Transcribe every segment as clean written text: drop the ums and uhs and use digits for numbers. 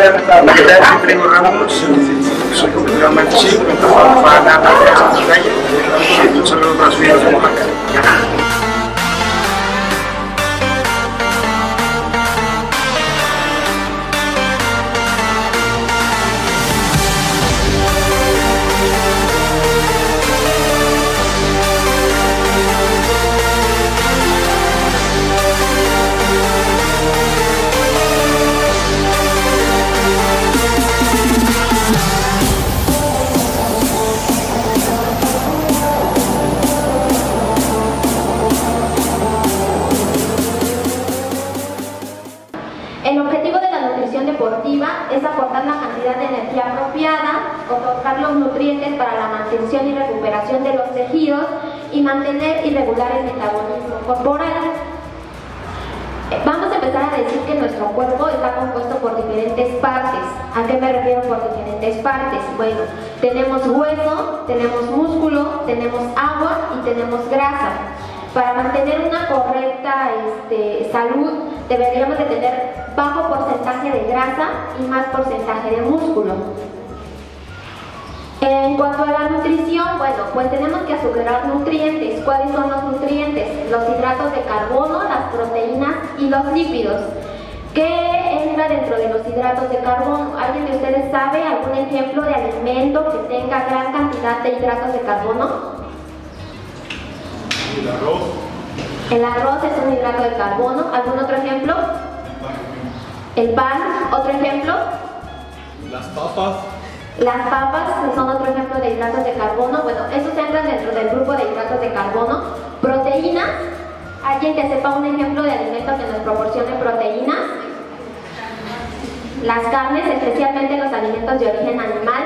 Rodrigo Ramos, soy coordinador Manchín, para la calle. Un saludo para los amigos de Oaxaca. El objetivo de la nutrición deportiva es aportar la cantidad de energía apropiada, otorgar los nutrientes para la mantención y recuperación de los tejidos y mantener y regular el metabolismo corporal. Vamos a empezar a decir que nuestro cuerpo está compuesto por diferentes partes. ¿A qué me refiero por diferentes partes? Bueno, tenemos hueso, tenemos músculo, tenemos agua y tenemos grasa. Para mantener una correcta salud deberíamos de tener bajo porcentaje de grasa y más porcentaje de músculo. En cuanto a la nutrición, bueno, pues tenemos que asegurar nutrientes. ¿Cuáles son los nutrientes? Los hidratos de carbono, las proteínas y los lípidos. ¿Qué entra dentro de los hidratos de carbono? ¿Alguien de ustedes sabe algún ejemplo de alimento que tenga gran cantidad de hidratos de carbono? El arroz. El arroz es un hidrato de carbono. ¿Algún otro ejemplo? El pan. ¿Otro ejemplo? Las papas. Las papas son otro ejemplo de hidratos de carbono. Bueno, esos entran dentro del grupo de hidratos de carbono. Proteínas. ¿Alguien que sepa un ejemplo de alimento que nos proporcione proteínas? Las carnes, especialmente los alimentos de origen animal.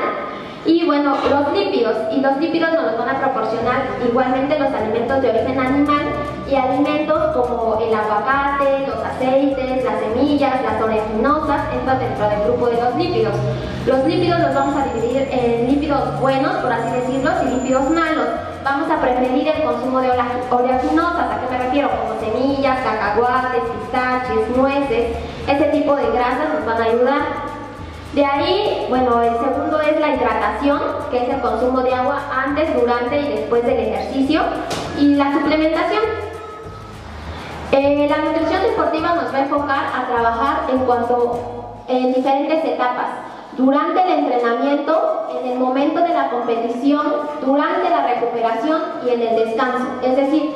Y bueno, los lípidos. Y los lípidos nos los van a proporcionar igualmente los alimentos de origen animal y alimentos como el aguacate, los aceites, las semillas, las oleaginosas, entran dentro del grupo de los lípidos. Los lípidos los vamos a dividir en lípidos buenos, por así decirlo, y lípidos malos. Vamos a preferir el consumo de oleaginosas. ¿A qué me refiero? Como semillas, cacahuates, pistaches, nueces. Ese tipo de grasas nos van a ayudar. De ahí, bueno, el segundo es la hidratación, que es el consumo de agua antes, durante y después del ejercicio, y la suplementación. La nutrición deportiva nos va a enfocar a trabajar en diferentes etapas. Durante el entrenamiento, en el momento de la competición, durante la recuperación y en el descanso. Es decir,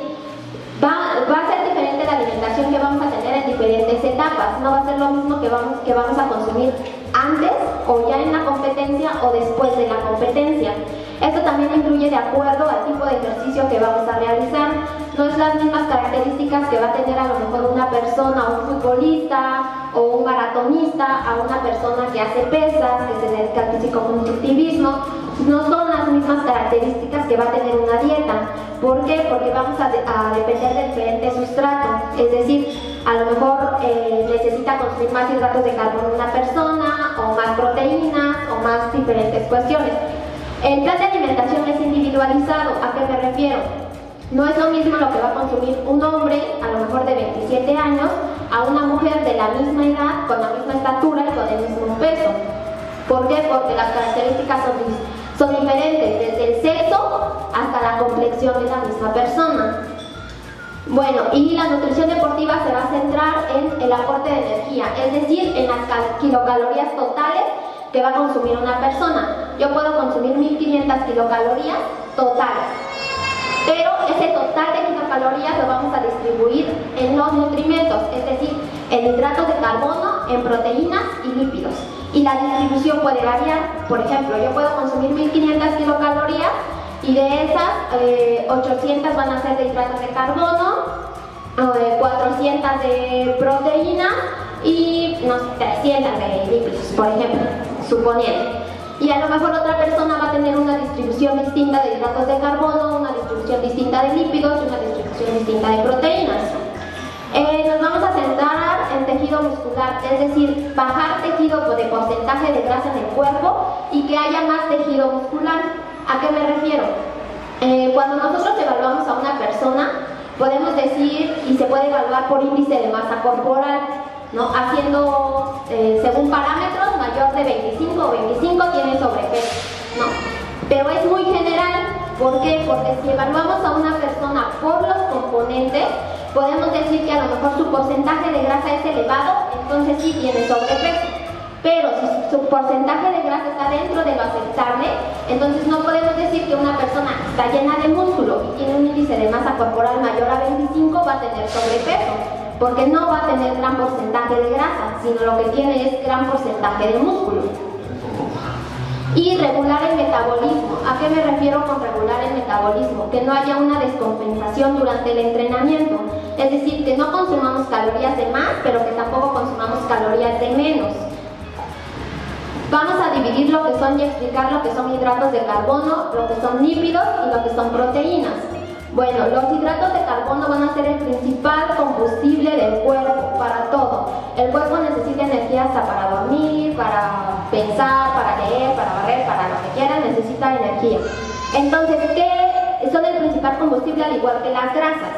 va a ser diferente la alimentación que vamos a tener en diferentes etapas. No va a ser lo mismo que vamos a consumir antes o ya en la competencia o después de la competencia. Esto también influye de acuerdo al tipo de ejercicio que vamos a realizar. No es las mismas características que va a tener a lo mejor una persona, un futbolista o un maratonista, a una persona que hace pesas, que se dedica al físico-constructivismo. No son las mismas características que va a tener una dieta. ¿Por qué? Porque vamos a depender de diferente sustrato. Es decir, a lo mejor necesita consumir más hidratos de carbono una persona, o más proteínas, o más diferentes cuestiones. El plan de alimentación es individualizado. ¿A qué me refiero? No es lo mismo lo que va a consumir un hombre, a lo mejor de 27 años, a una mujer de la misma edad, con la misma estatura y con el mismo peso. ¿Por qué? Porque las características son diferentes, desde el sexo hasta la complexión de la misma persona. Bueno, y la nutrición deportiva se va a centrar en el aporte de energía, es decir, en las kilocalorías totales que va a consumir una persona. Yo puedo consumir 1500 kilocalorías totales, pero ese total de kilocalorías lo vamos a distribuir en los nutrimentos, es decir, en hidratos de carbono, en proteínas y lípidos. Y la distribución puede variar. Por ejemplo, yo puedo consumir 1500 kilocalorías y de esas 800 van a ser de hidratos de carbono, 400 de proteínas y 300 de lípidos, por ejemplo, suponiendo. Y a lo mejor otra persona va a tener una distribución distinta de hidratos de carbono, una distribución distinta de lípidos y una distribución distinta de proteínas. Nos vamos a centrar en tejido muscular, es decir, bajar tejido de porcentaje de grasa en el cuerpo y que haya más tejido muscular. ¿A qué me refiero? Cuando nosotros evaluamos a una persona, podemos decir, y se puede evaluar por índice de masa corporal, ¿no? Haciendo, según parámetros, mayor de 25 o 25 tiene sobrepeso, ¿no? Pero es muy general. ¿Por qué? Porque si evaluamos a una persona por los componentes, podemos decir que a lo mejor su porcentaje de grasa es elevado, entonces sí tiene sobrepeso. Pero si su porcentaje de grasa está dentro de lo aceptable, entonces no podemos decir que una persona está llena de músculo y tiene un índice de masa corporal mayor a 25 va a tener sobrepeso, porque no va a tener gran porcentaje de grasa, sino lo que tiene es gran porcentaje de músculo. Y regular el metabolismo. ¿A qué me refiero con regular el metabolismo? Que no haya una descompensación durante el entrenamiento. Es decir, que no consumamos calorías de más, pero que tampoco consumamos calorías de menos. Vamos a dividir lo que son y explicar lo que son hidratos de carbono, lo que son lípidos y lo que son proteínas. Bueno, los hidratos de carbono van a ser el principal combustible del cuerpo para todo. El cuerpo necesita energía hasta para dormir, para pensar, para leer, para barrer, para lo que quiera, necesita energía. Entonces, ¿qué son el principal combustible al igual que las grasas?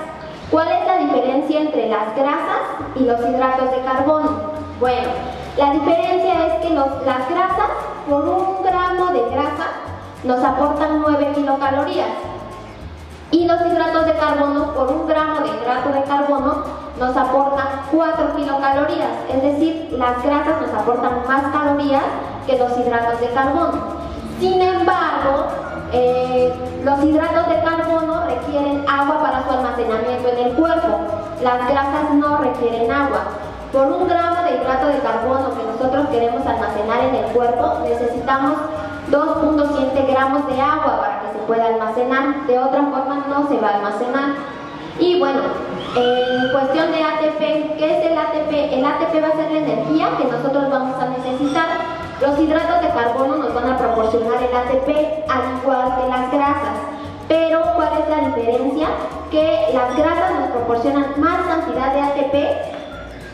¿Cuál es la diferencia entre las grasas y los hidratos de carbono? Bueno, la diferencia es que las grasas, por 1 gramo de grasa, nos aportan 9 kilocalorías. Y los hidratos de carbono, por 1 gramo de hidrato de carbono, nos aportan 4 kilocalorías. Es decir, las grasas nos aportan más calorías que los hidratos de carbono. Sin embargo, los hidratos de carbono requieren agua para su almacenamiento en el cuerpo. Las grasas no requieren agua. Por 1 gramo de hidrato de carbono que nosotros queremos almacenar en el cuerpo, necesitamos 2.7 gramos de agua para que se pueda almacenar. De otra forma no se va a almacenar. Y bueno, en cuestión de ATP, ¿qué es el ATP? El ATP va a ser la energía que nosotros vamos a necesitar. Los hidratos de carbono nos van a proporcionar el ATP al igual que las grasas. Pero, ¿cuál es la diferencia? Que las grasas nos proporcionan más cantidad de ATP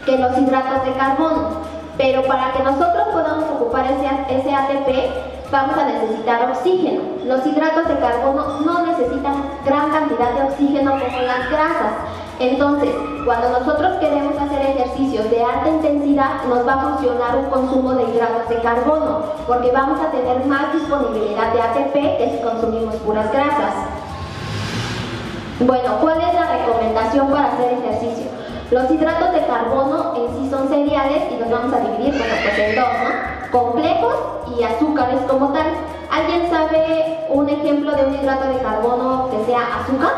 que los hidratos de carbono. Pero para que nosotros podamos ocupar ese ATP, vamos a necesitar oxígeno. Los hidratos de carbono no necesitan gran cantidad de oxígeno como las grasas. Entonces, cuando nosotros queremos hacer ejercicios de alta intensidad, nos va a funcionar un consumo de hidratos de carbono, porque vamos a tener más disponibilidad de ATP que si consumimos puras grasas. Bueno, ¿cuál es la recomendación para hacer ejercicio? Los hidratos de carbono en sí son cereales y los vamos a dividir en dos, ¿no? Complejos y azúcares como tal. ¿Alguien sabe un ejemplo de un hidrato de carbono que sea azúcar?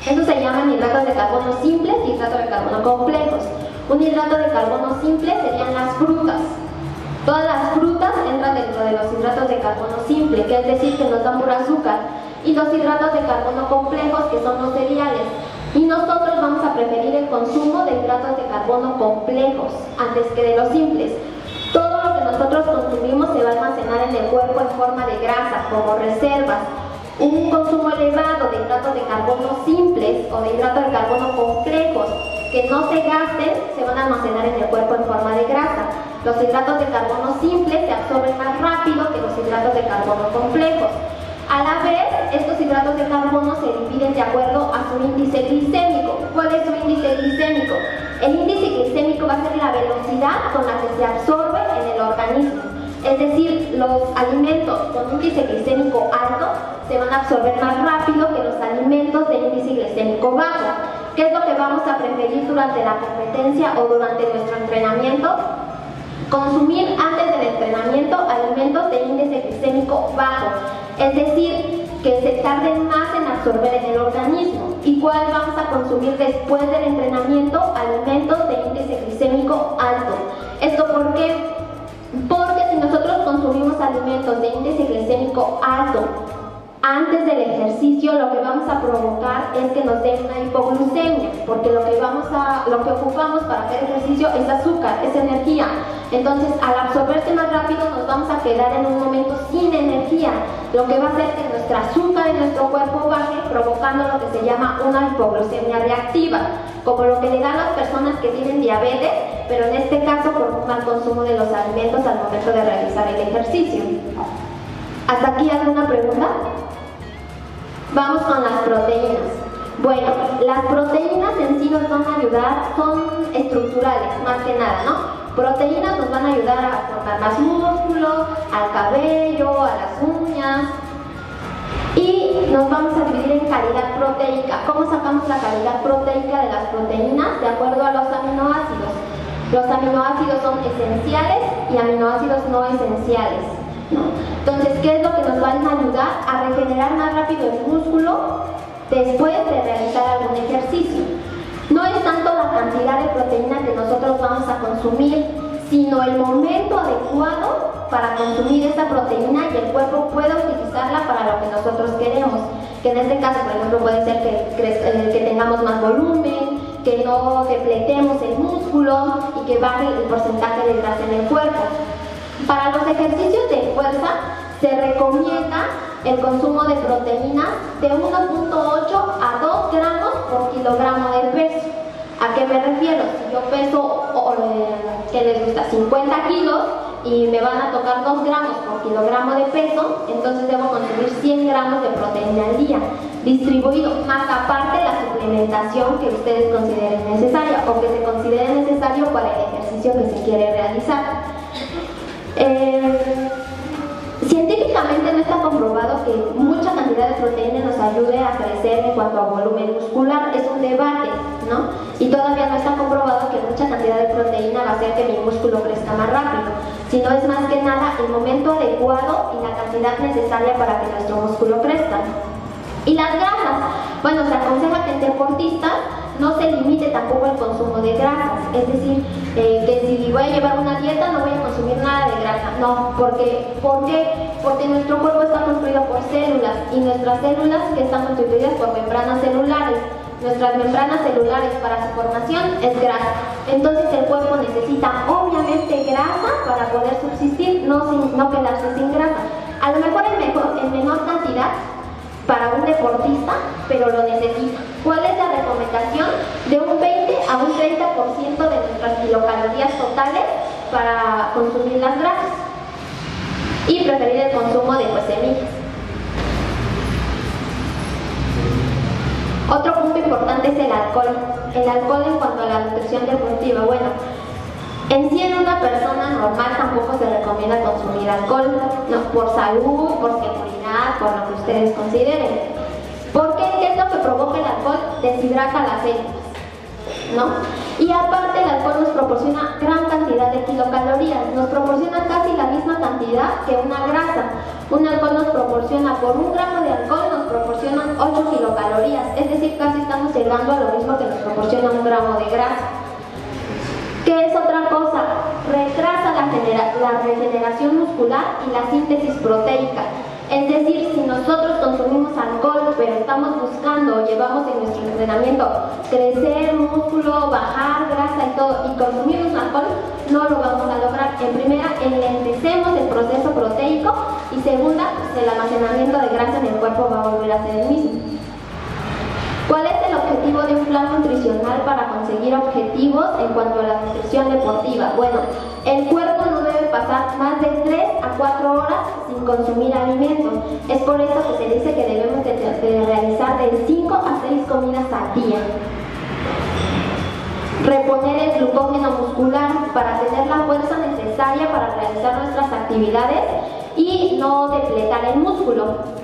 Estos se llaman hidratos de carbono simples y hidratos de carbono complejos. Un hidrato de carbono simple serían las frutas. Todas las frutas entran dentro de los hidratos de carbono simple, que es decir, que nos dan puro azúcar. Y los hidratos de carbono complejos, que son los cereales. Y nosotros vamos a preferir el consumo de hidratos de carbono complejos antes que de los simples. Todo lo que nosotros consumimos se va a almacenar en el cuerpo en forma de grasa, como reservas. Un consumo elevado de hidratos de carbono simples o de hidratos de carbono complejos que no se gasten se van a almacenar en el cuerpo en forma de grasa. Los hidratos de carbono simples se absorben más rápido que los hidratos de carbono complejos. A la vez, estos hidratos de carbono se dividen de acuerdo a su índice glicémico. ¿Cuál es su índice glicémico? El índice glicémico va a ser la velocidad con la que se absorbe en el organismo. Es decir, los alimentos con índice glicémico alto se van a absorber más rápido que los alimentos de índice glicémico bajo. ¿Qué es lo que vamos a preferir durante la competencia o durante nuestro entrenamiento? Consumir antes del entrenamiento alimentos de índice glicémico bajo, es decir, que se tarden más en absorber en el organismo. ¿Y cuál vamos a consumir después del entrenamiento? Alimentos de índice glicémico alto. ¿Esto por qué? Porque si nosotros consumimos alimentos de índice glicémico alto antes del ejercicio, lo que vamos a provocar es que nos den una hipoglucemia, porque lo que ocupamos para hacer ejercicio es azúcar, es energía. Entonces, al absorberse más rápido, nos vamos a quedar en un momento sin energía, lo que va a hacer que nuestro azúcar en nuestro cuerpo baje, provocando lo que se llama una hipoglucemia reactiva, como lo que le dan las personas que tienen diabetes, pero en este caso por un mal consumo de los alimentos al momento de realizar el ejercicio. ¿Hasta aquí alguna pregunta? Vamos con las proteínas. Bueno, las proteínas en sí nos van a ayudar, son estructurales más que nada, ¿no? Proteínas nos van a ayudar a formar más músculo, al cabello, a las uñas. Y nos vamos a dividir en calidad proteica. ¿Cómo sacamos la calidad proteica de las proteínas? De acuerdo a los aminoácidos. Los aminoácidos son esenciales y aminoácidos no esenciales, ¿no? Entonces, ¿qué es lo que nos va a ayudar a regenerar más rápido el músculo después de realizar algún ejercicio? No es tanto la cantidad de proteína que nosotros vamos a consumir, sino el momento adecuado para consumir esa proteína y el cuerpo pueda utilizarla para lo que nosotros queremos. Que en este caso, por ejemplo, puede ser que tengamos más volumen, que no depletemos el músculo y que baje el porcentaje de grasa en el cuerpo. Para los ejercicios de fuerza se recomienda el consumo de proteínas de 1.8 a 2 gramos por kilogramo de peso. ¿A qué me refiero? Si yo peso, ¿qué les gusta? 50 kilos y me van a tocar 2 gramos por kilogramo de peso, entonces debo consumir 100 gramos de proteína al día, distribuido, más aparte la suplementación que ustedes consideren necesaria o que se considere necesario para el ejercicio que se quiere realizar. Científicamente no está comprobado que mucha cantidad de proteína nos ayude a crecer en cuanto a volumen muscular, es un debate, ¿no? Y todavía no está comprobado que mucha cantidad de proteína va a hacer que mi músculo crezca más rápido, sino es más que nada el momento adecuado y la cantidad necesaria para que nuestro músculo crezca. Y las grasas, bueno, se aconseja que en deportistas no se limite tampoco el consumo de grasas, es decir, que si voy a llevar una dieta no voy a consumir nada de grasa, no, porque nuestro cuerpo está construido por células y nuestras células que están constituidas por membranas celulares. Nuestras membranas celulares para su formación es grasa, entonces el cuerpo necesita obviamente grasa para poder subsistir, no quedarse sin grasa. A lo mejor en menor cantidad para un deportista, pero lo necesita. ¿Cuál es la recomendación? De un 20 a un 30% de nuestras kilocalorías totales para consumir las grasas y preferir el consumo de semillas. Otro punto importante es el alcohol. El alcohol en cuanto a la nutrición deportiva. Bueno, en sí en una persona normal tampoco se recomienda consumir alcohol, no, por salud, por seguridad, por lo que ustedes consideren. ¿Por qué? ¿Qué es lo que provoca el alcohol? Deshidrata las células, ¿no? Y aparte el alcohol nos proporciona gran cantidad de kilocalorías, nos proporciona casi la misma cantidad que una grasa. Un alcohol nos proporciona, por 1 gramo de alcohol nos proporcionan 8 kilocalorías, es decir, casi estamos llegando a lo mismo que nos proporciona 1 gramo de grasa. ¿Qué es otra cosa? Retrasa la regeneración muscular y la síntesis proteica. Es decir, si nosotros consumimos alcohol, pero estamos buscando, llevamos en nuestro entrenamiento crecer músculo, bajar grasa y todo, y consumimos alcohol, no lo vamos a lograr. En primera, enlentecemos el proceso proteico y segunda, pues el almacenamiento de grasa en el cuerpo va a volver a ser el mismo. ¿Cuál es el objetivo de un plan nutricional para conseguir objetivos en cuanto a la nutrición deportiva? Bueno, el cuerpo no debe pasar más de 3 a 4 horas sin consumir alimentos. Es por eso que se dice que debemos de realizar de 5 a 6 comidas al día. Reponer el glucógeno muscular para tener la fuerza necesaria para realizar nuestras actividades y no depletar el músculo.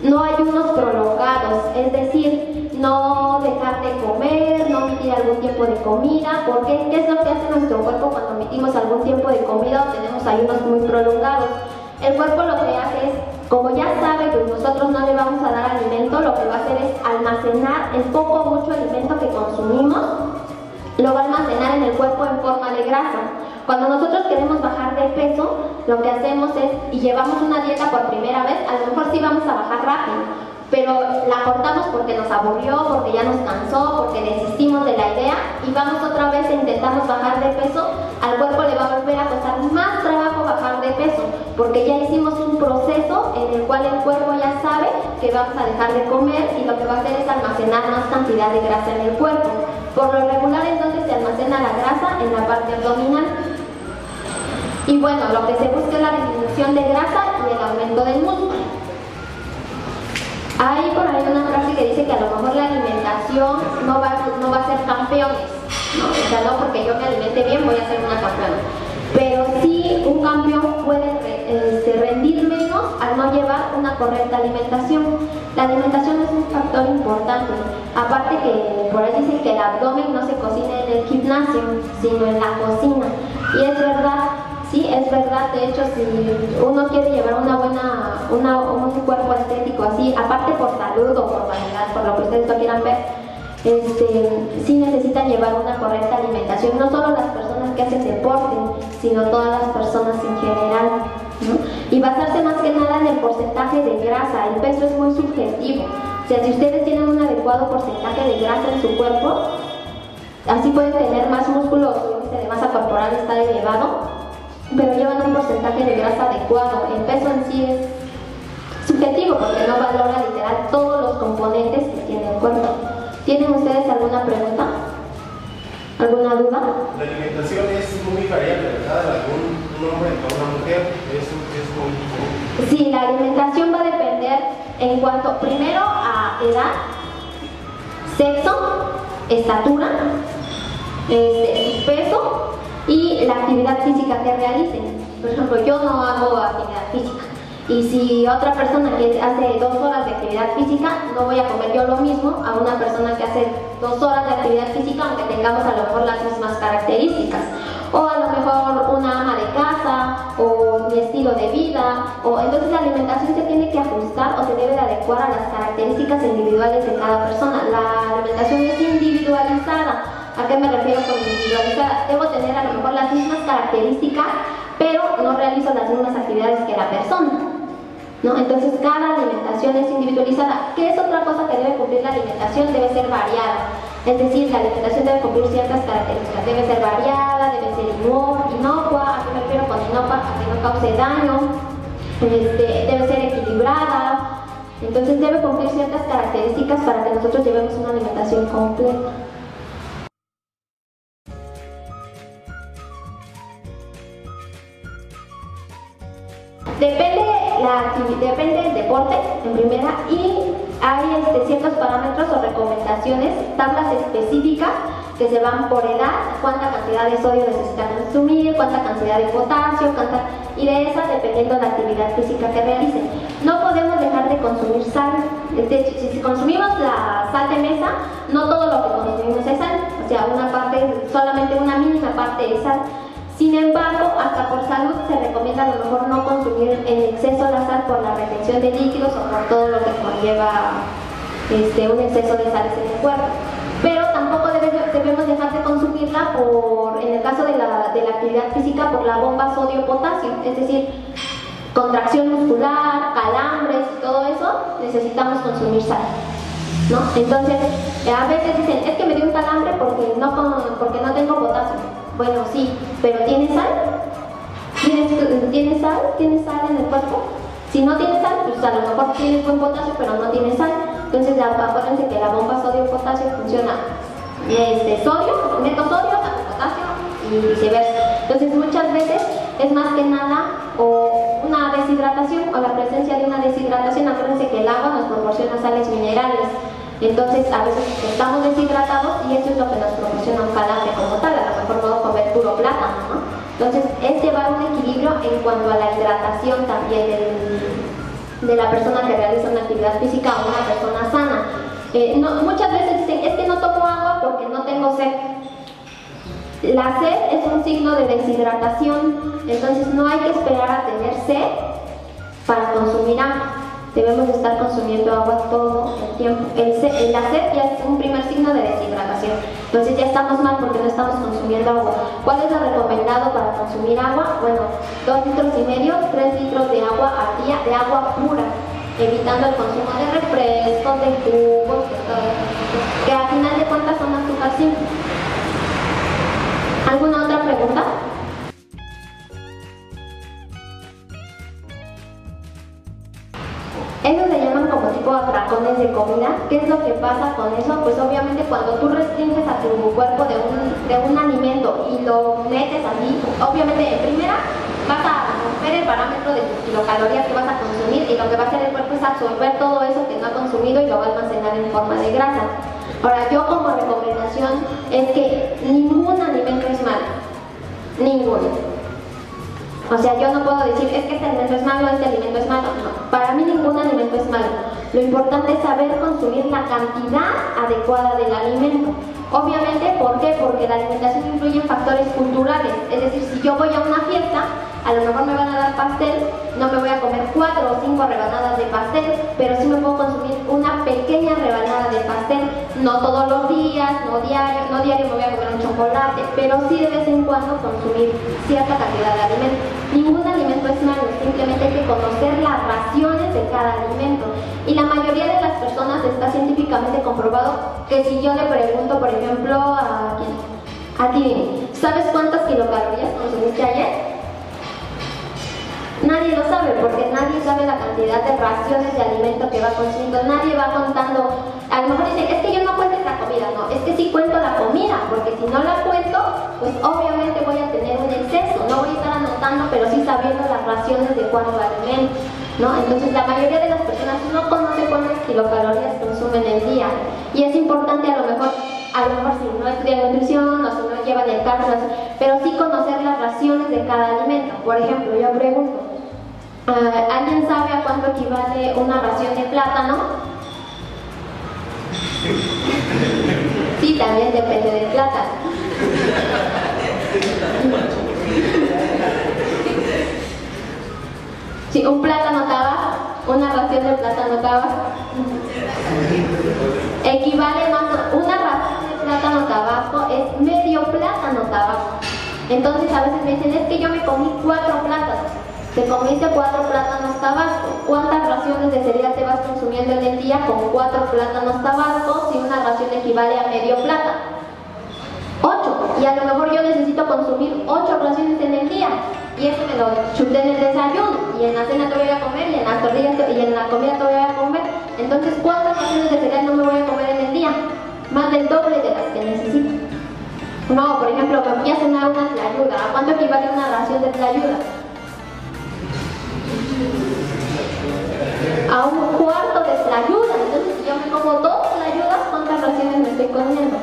No ayunos prolongados, es decir, no dejar de comer, no omitir algún tiempo de comida. ¿Por qué? ¿Qué es lo que hace nuestro cuerpo cuando omitimos algún tiempo de comida o tenemos ayunos muy prolongados? El cuerpo lo que hace es, como ya sabe que nosotros no le vamos a dar alimento, lo que va a hacer es almacenar el poco o mucho alimento que consumimos, lo va a almacenar en el cuerpo en forma de grasa. Cuando nosotros queremos bajar de peso, lo que hacemos es, y llevamos una dieta por primera vez, a lo mejor sí vamos a bajar rápido, pero la cortamos porque nos aburrió, porque ya nos cansó, porque desistimos de la idea y vamos otra vez e intentamos bajar de peso. Al cuerpo le va a volver a costar más trabajo bajar de peso, porque ya hicimos un proceso en el cual el cuerpo ya sabe que vamos a dejar de comer y lo que va a hacer es almacenar más cantidad de grasa en el cuerpo. Por lo regular entonces se almacena la grasa en la parte abdominal. Y bueno, lo que se busca es la disminución de grasa y el aumento del músculo. Hay por ahí una frase que dice que a lo mejor la alimentación no va a ser campeones, ¿no? O sea, no porque yo me alimente bien voy a ser una campeona. Pero sí un campeón puede rendir menos al no llevar una correcta alimentación. La alimentación es un factor importante. Aparte que por ahí dicen que el abdomen no se cocina en el gimnasio, sino en la cocina. Y es verdad, sí, es verdad. De hecho, si uno quiere llevar un cuerpo estético así, aparte por salud o por vanidad, por lo que ustedes lo quieran ver, sí necesitan llevar una correcta alimentación, no solo las personas que hacen deporte, sino todas las personas en general, ¿no? Y basarse más que nada en el porcentaje de grasa. El peso es muy subjetivo. O sea, si ustedes tienen un adecuado porcentaje de grasa en su cuerpo, así pueden tener más músculo, su índice de masa corporal está elevado, pero llevan un porcentaje de grasa adecuado. El peso en sí es subjetivo porque no valora literal todos los componentes que tiene el cuerpo. ¿Tienen ustedes alguna pregunta? ¿Alguna duda? La alimentación es muy variable, ¿verdad? Un hombre o una mujer es muy diferente. Sí, la alimentación va a depender en cuanto, primero, a edad, sexo, estatura, peso y la actividad física que realicen. Por ejemplo, yo no hago actividad física. Y si otra persona que hace 2 horas de actividad física, no voy a comer yo lo mismo a una persona que hace 2 horas de actividad física, aunque tengamos a lo mejor las mismas características. O a lo mejor una ama de casa, o mi estilo de vida, o entonces la alimentación se tiene que ajustar o se debe de adecuar a las características individuales de cada persona. La alimentación es individualizada. ¿A qué me refiero con individualizada? Debo tener a lo mejor las mismas características, pero no realizo las mismas actividades que la persona, ¿no? Entonces cada alimentación es individualizada. ¿Qué es otra cosa que debe cumplir la alimentación? Debe ser variada. Es decir, la alimentación debe cumplir ciertas características. Debe ser variada, debe ser inocua. ¿A qué me refiero con inocua? A que no cause daño. Debe ser equilibrada. Entonces debe cumplir ciertas características para que nosotros llevemos una alimentación completa. Depende del deporte, en primera, y hay ciertos parámetros o recomendaciones, tablas específicas que se van por edad, cuánta cantidad de sodio necesitan consumir, cuánta cantidad de potasio, y de esa dependiendo de la actividad física que realicen. No podemos dejar de consumir sal. De hecho, si consumimos la sal de mesa, no todo lo que consumimos es sal, o sea, una parte, solamente una mínima parte es sal. Sin embargo, hasta por salud se recomienda a lo mejor no consumir en exceso la sal por la retención de líquidos o por todo lo que conlleva un exceso de sales en el cuerpo. Pero tampoco debemos dejar de consumirla en el caso de la actividad física, por la bomba sodio-potasio, es decir, contracción muscular, calambres y todo eso, necesitamos consumir sal, ¿no? Entonces, a veces dicen, es que me dio un calambre porque no tengo potasio. Bueno, sí, pero ¿tienes sal? ¿Tienes sal? ¿Tienes sal en el cuerpo? Si no tienes sal, pues a lo mejor tienes buen potasio, pero no tienes sal. Entonces, acuérdense que la bomba sodio-potasio funciona sodio, meto sodio, saco potasio y viceversa. Entonces, muchas veces es más que nada o una deshidratación o la presencia de una deshidratación. Acuérdense que el agua nos proporciona sales minerales. Entonces, a veces estamos deshidratados y eso es lo que nos proporciona un calambre como tal. A lo mejor puedo comer puro plátano, ¿no? Entonces, es llevar un equilibrio en cuanto a la hidratación también de la persona que realiza una actividad física o una persona sana. Muchas veces dicen, es que no tomo agua porque no tengo sed. La sed es un signo de deshidratación, entonces no hay que esperar a tener sed para consumir agua. Debemos estar consumiendo agua todo el tiempo. La sed ya es un primer signo de deshidratación. Entonces ya estamos mal porque no estamos consumiendo agua. ¿Cuál es lo recomendado para consumir agua? Bueno, 2,5 litros, 3 litros de agua al día, de agua pura, evitando el consumo de refrescos, de jugos, de todo eso, que al final de cuentas son azúcar simple. ¿Alguna otra pregunta? Eso se llaman como tipo atracones de comida. ¿Qué es lo que pasa con eso? Pues obviamente cuando tú restringes a tu cuerpo de un alimento y lo metes así, obviamente en primera vas a romper el parámetro de tus kilocalorías que vas a consumir y lo que va a hacer el cuerpo es a absorber todo eso que no ha consumido y lo va a almacenar en forma de grasa. Ahora, yo como recomendación es que ningún alimento es malo, ninguno. O sea, yo no puedo decir, es que este alimento es malo, este alimento es malo. No, para mí ningún alimento es malo. Lo importante es saber consumir la cantidad adecuada del alimento. Obviamente, ¿por qué? Porque la alimentación influye en factores culturales. Es decir, si yo voy a una fiesta, a lo mejor me van a dar pastel, no me voy a comer 4 o 5 rebanadas de pastel, pero sí me puedo consumir una pequeña rebanada de pastel, no todos los días, no diario me voy a comer un chocolate, pero sí de vez en cuando consumir cierta cantidad de alimento. Ningún alimento es malo, simplemente hay que conocer las raciones de cada alimento. Y la mayoría de las personas está científicamente comprobado que si yo le pregunto, por ejemplo, a ti, ¿sabes cuántas kilocalorías consumiste ayer? Nadie lo sabe, porque nadie sabe la cantidad de raciones de alimento que va consumiendo. Nadie va contando. A lo mejor dicen, es que yo no cuento esta comida. No, es que sí cuento la comida, porque si no la cuento, pues obviamente voy a tener un exceso. No voy a estar anotando, pero sí sabiendo las raciones de cuánto alimento, ¿no? Entonces la mayoría de las personas no conoce cuántas kilocalorías consumen el día. Y es importante a lo mejor si no estudian nutrición o si no llevan el cálculo, pero sí conocer las raciones de cada alimento. Por ejemplo, yo pregunto, ¿alguien sabe a cuánto equivale una ración de plátano? Sí, también depende del plátano. Sí, un plátano tabaco, una ración de plátano tabaco equivale más a una ración de plátano tabaco es medio plátano tabaco. Entonces a veces me dicen, es que yo me comí 4 plátanos. Te comiste 4 plátanos tabasco. ¿Cuántas raciones de cereal te vas consumiendo en el día con 4 plátanos tabasco si una ración equivale a medio plátano? 8. Y a lo mejor yo necesito consumir 8 raciones en el día. Y eso me lo chuté en el desayuno. Y en la cena te voy a comer, y en las tortillas y en la comida te voy a comer. Entonces, ¿cuántas raciones de cereal no me voy a comer en el día? Más del doble de las que necesito. No, por ejemplo, me voy a cenar una tlayuda. ¿A cuánto equivale una ración de tlayuda? A un cuarto de tlayuda. Entonces, si yo me como 2 tlayudas, ¿cuántas raciones me estoy comiendo?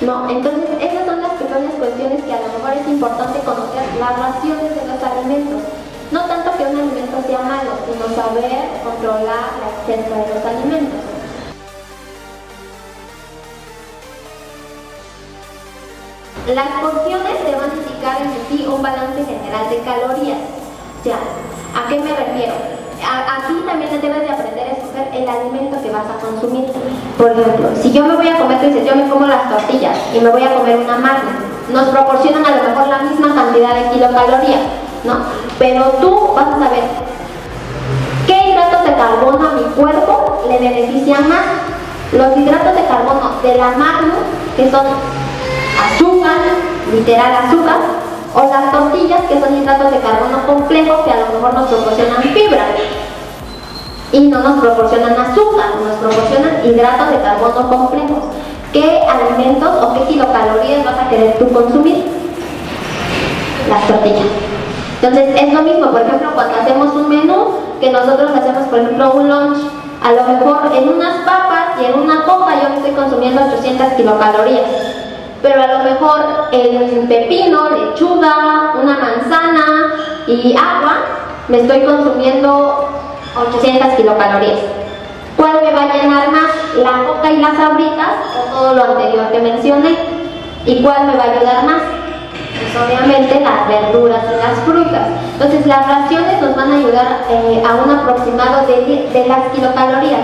No, entonces esas son las pequeñas cuestiones que a lo mejor es importante conocer, las raciones de los alimentos. No tanto que un alimento sea malo, sino saber controlar la ingesta de los alimentos. Las porciones te van a indicar en sí un balance general de calorías. Ya, ¿a qué me refiero? Aquí también debes de aprender a escoger el alimento que vas a consumir. Por ejemplo, si yo me voy a comer, tú dices, yo me como las tortillas y me voy a comer una magna, nos proporcionan a lo mejor la misma cantidad de kilocalorías, ¿no? Pero tú vas a saber qué hidratos de carbono a mi cuerpo le benefician más. Los hidratos de carbono de la magna, que son azúcar, literal azúcar, o las tortillas, que son hidratos de carbono complejos, que a lo mejor nos proporcionan fibra y no nos proporcionan azúcar, nos proporcionan hidratos de carbono complejos. ¿Qué alimentos o qué kilocalorías vas a querer tú consumir? Las tortillas. Entonces es lo mismo, por ejemplo, cuando hacemos un menú, que nosotros hacemos, por ejemplo, un lunch, a lo mejor en unas papas y en una coca yo me estoy consumiendo 800 kilocalorías. Pero a lo mejor el pepino, lechuga, una manzana y agua, me estoy consumiendo 800 kilocalorías. ¿Cuál me va a llenar más? ¿La coca y las sabritas o todo lo anterior que mencioné? ¿Y cuál me va a ayudar más? Pues obviamente las verduras y las frutas. Entonces las raciones nos van a ayudar a un aproximado de las kilocalorías.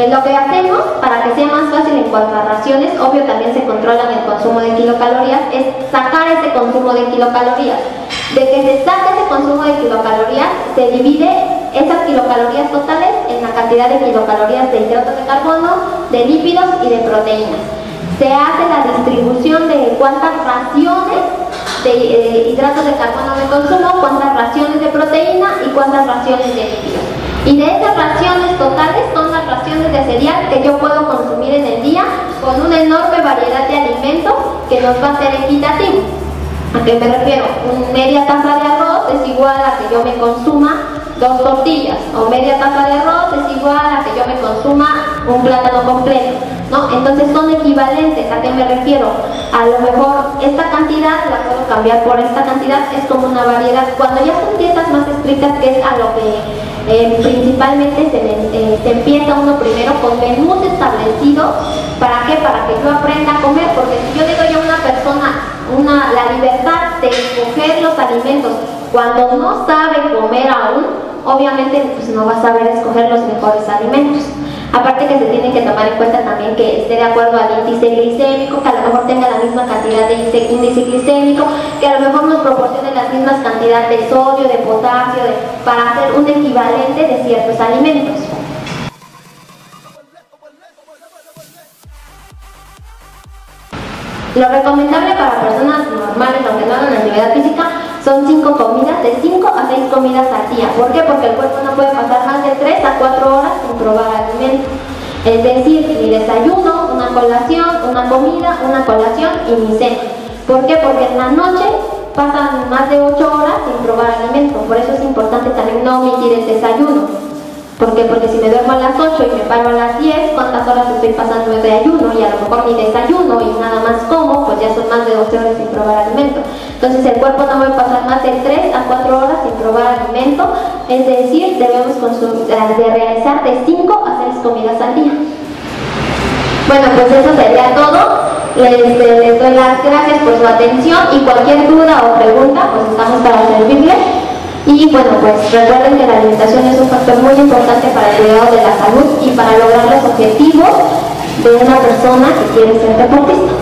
Lo que hacemos para que sea más fácil en cuanto a raciones, obvio también se controlan el consumo de kilocalorías, es sacar ese consumo de kilocalorías. De que se saca ese consumo de kilocalorías, se divide esas kilocalorías totales en la cantidad de kilocalorías de hidratos de carbono, de lípidos y de proteínas. Se hace la distribución de cuántas raciones de hidratos de carbono me consumo, cuántas raciones de proteína y cuántas raciones de lípidos. Y de esas raciones totales son las raciones de cereal que yo puedo consumir en el día con una enorme variedad de alimentos que nos va a ser equitativo. ¿A qué me refiero? Media taza de arroz es igual a que yo me consuma 2 tortillas o media taza de arroz es igual a que yo me consuma un plátano completo, ¿no? Entonces son equivalentes. ¿A qué me refiero? A lo mejor esta cantidad la puedo cambiar por esta cantidad, es como una variedad. Cuando ya son dietas más estrictas, que es a lo que principalmente se empieza uno primero con menús establecidos. ¿Para qué? Para que yo aprenda a comer, porque si yo le doy a una persona la libertad de escoger los alimentos cuando no sabe comer aún, obviamente pues no va a saber escoger los mejores alimentos. Aparte que se tiene que tomar en cuenta también que esté de acuerdo al índice glicémico, que a lo mejor tenga la misma cantidad de índice glicémico, que a lo mejor nos proporcione las mismas cantidades de sodio, de potasio, para hacer un equivalente de ciertos alimentos. Lo recomendable para personas normales, aunque no hagan actividad física, son 5 comidas, de 5 a 6 comidas al día. ¿Por qué? Porque el cuerpo no puede pasar más de 3 a 4 horas sin probar alimento. Es decir, mi desayuno, una colación, una comida, una colación y mi cena. ¿Por qué? Porque en la noche pasan más de 8 horas sin probar alimento. Por eso es importante también no omitir el desayuno. ¿Por qué? Porque si me duermo a las 8 y me paro a las 10, ¿cuántas horas estoy pasando de ayuno? Y a lo mejor mi desayuno y nada más como, pues ya son más de 12 horas sin probar alimento. Entonces el cuerpo no va a pasar más de 3 a 4 horas sin probar alimento, es decir, debemos de realizar de 5 a 6 comidas al día. Bueno, pues eso sería todo. Les doy las gracias por su atención y cualquier duda o pregunta, pues estamos para servirles. Y bueno, pues recuerden que la alimentación es un factor muy importante para el cuidado de la salud y para lograr los objetivos de una persona que quiere ser deportista.